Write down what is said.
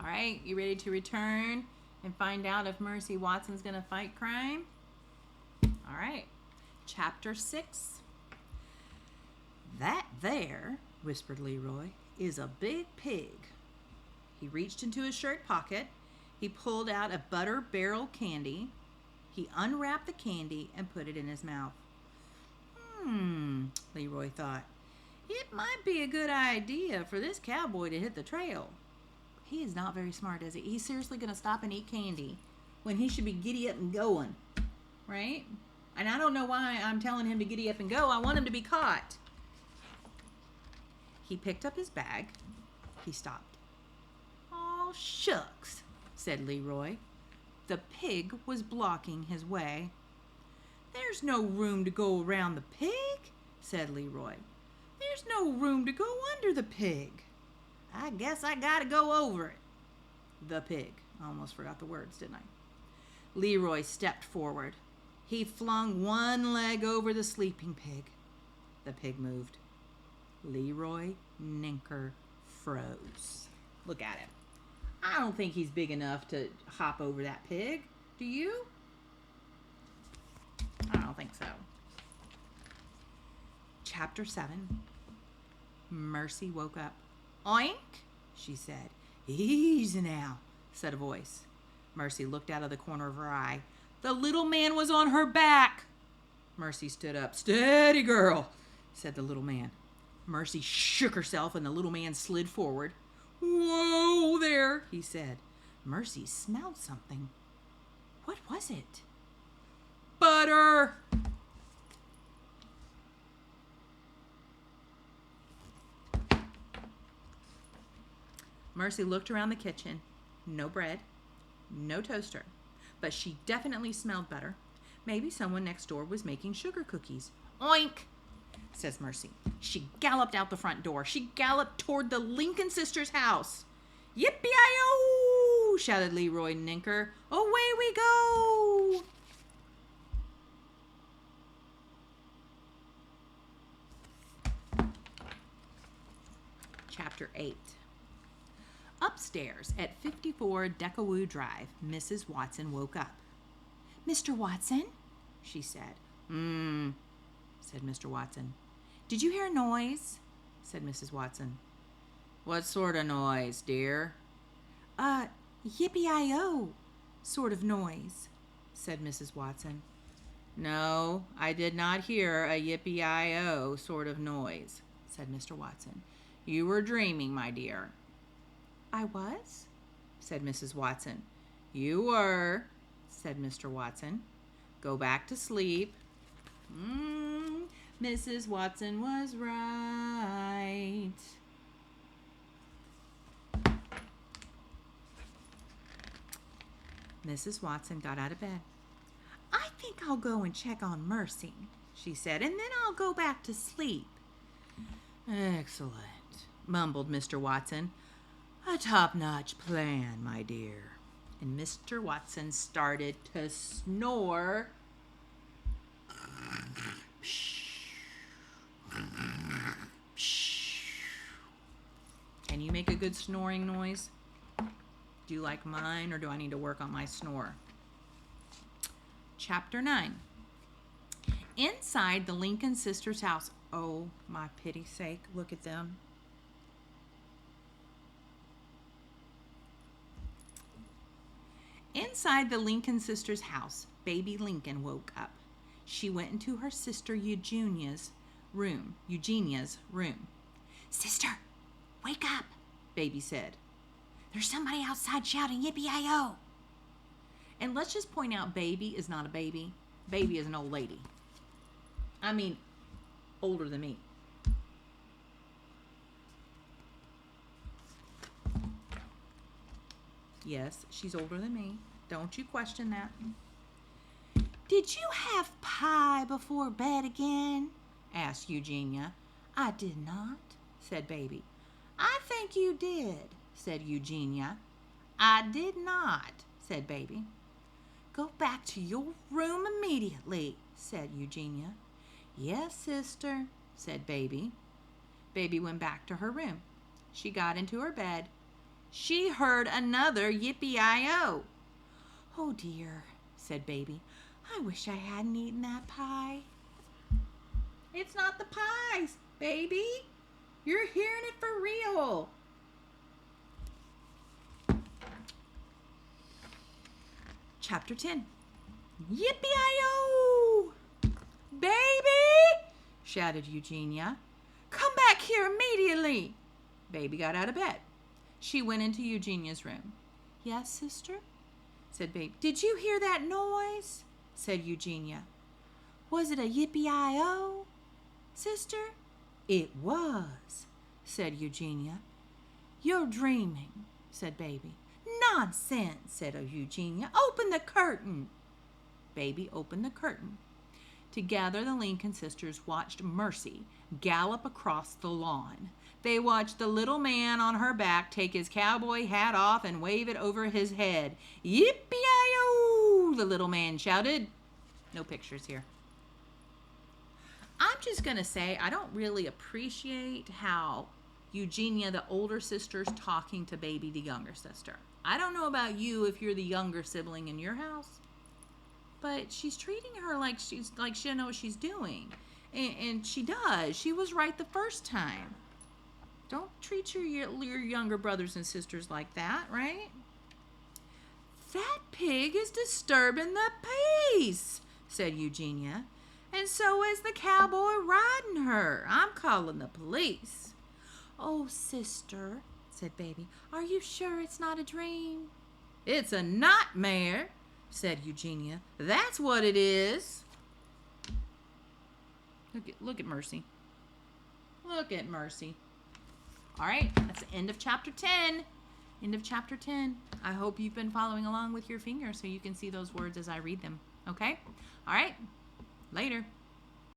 All right, you ready to return and find out if Mercy Watson's going to fight crime? All right, Chapter 6. "That there," whispered Leroy, "is a big pig." He reached into his shirt pocket. He pulled out a butter barrel candy. He unwrapped the candy and put it in his mouth. Leroy thought. It might be a good idea for this cowboy to hit the trail. He is not very smart, is he? He's seriously going to stop and eat candy when he should be giddy up and going, right? And I don't know why I'm telling him to giddy up and go. I want him to be caught. He picked up his bag. He stopped. "Oh, shucks," said Leroy. The pig was blocking his way. "There's no room to go around the pig," said Leroy. "There's no room to go under the pig. I guess I gotta go over it." The pig. I almost forgot the words, didn't I? Leroy stepped forward. He flung one leg over the sleeping pig. The pig moved. Leroy Ninker froze. Look at him. I don't think he's big enough to hop over that pig. Do you? I don't think so. Chapter 7. Mercy woke up. "Oink," she said. "Easy now," said a voice. Mercy looked out of the corner of her eye. The little man was on her back. Mercy stood up. "Steady, girl," said the little man. Mercy shook herself and the little man slid forward. "Whoa there," he said. Mercy smelled something. What was it? Butter. Mercy looked around the kitchen. No bread, no toaster, but she definitely smelled butter. Maybe someone next door was making sugar cookies. "Oink," says Mercy. She galloped out the front door. She galloped toward the Lincoln sisters' house. "Yippee-yi-yo!" shouted Leroy Ninker. "Away we go!" Chapter 8. Upstairs at 54 Decawoo Drive, Mrs. Watson woke up. "Mr. Watson?" she said. Said Mr. Watson. "Did you hear a noise?" said Mrs. Watson. "What sort of noise, dear?" Yippee-yi-yo sort of noise," said Mrs. Watson. "No, I did not hear a yippee-yi-yo sort of noise," said Mr. Watson. "You were dreaming, my dear." "I was?" said Mrs. Watson. "You were," said Mr. Watson. "Go back to sleep." Mrs. Watson was right. Mrs. Watson got out of bed. "I think I'll go and check on Mercy," she said, "and then I'll go back to sleep." "Excellent," mumbled Mr. Watson. "A top-notch plan, my dear." And Mr. Watson started to snore. Can you make a good snoring noise? Do you like mine, or do I need to work on my snore? Chapter 9. Inside the Lincoln sisters' house. Oh, my pity's sake, look at them. Inside the Lincoln sisters' house, baby Lincoln woke up. She went into her sister Eugenia's room. "Sister, wake up," baby said. "There's somebody outside shouting yippee-yi-yo." And let's just point out, baby is not a baby. Baby is an old lady. I mean, older than me. Yes, she's older than me. Don't you question that. "Did you have pie before bed again?" asked Eugenia. "I did not," said baby. "I think you did," said Eugenia. "I did not," said baby. "Go back to your room immediately," said Eugenia. "Yes, sister," said baby. Baby went back to her room. She got into her bed. she heard another yippee-i-o. "Oh dear," said Baby. "I wish I hadn't eaten that pie." "It's not the pies, Baby. You're hearing it for real." Chapter 10. "Yippee-i-o! Baby!" shouted Eugenia. "Come back here immediately." Baby got out of bed. She went into Eugenia's room. "Yes, sister?" said Baby. "Did you hear that noise?" said Eugenia. "Was it a yippee-i-o, sister?" "It was," said Eugenia. "You're dreaming," said Baby. "Nonsense," said Eugenia. "Open the curtain." Baby opened the curtain. Together, the Lincoln sisters watched Mercy gallop across the lawn. They watched the little man on her back take his cowboy hat off and wave it over his head. "Yippee-i-o!" the little man shouted. No pictures here. I'm just going to say I don't really appreciate how Eugenia, the older sister, is talking to Baby, the younger sister. I don't know about you if you're the younger sibling in your house, but she's treating her like she doesn't know what she's doing. And she does. She was right the first time. Don't treat your younger brothers and sisters like that, right? "That pig is disturbing the peace," said Eugenia. "And so is the cowboy riding her. I'm calling the police." "Oh, sister," said Baby, "are you sure it's not a dream?" "It's a nightmare," said Eugenia. "That's what it is." Look at Mercy. Look at Mercy. All right, that's the end of chapter 10. End of chapter 10. I hope you've been following along with your finger so you can see those words as I read them. Okay? All right. Later.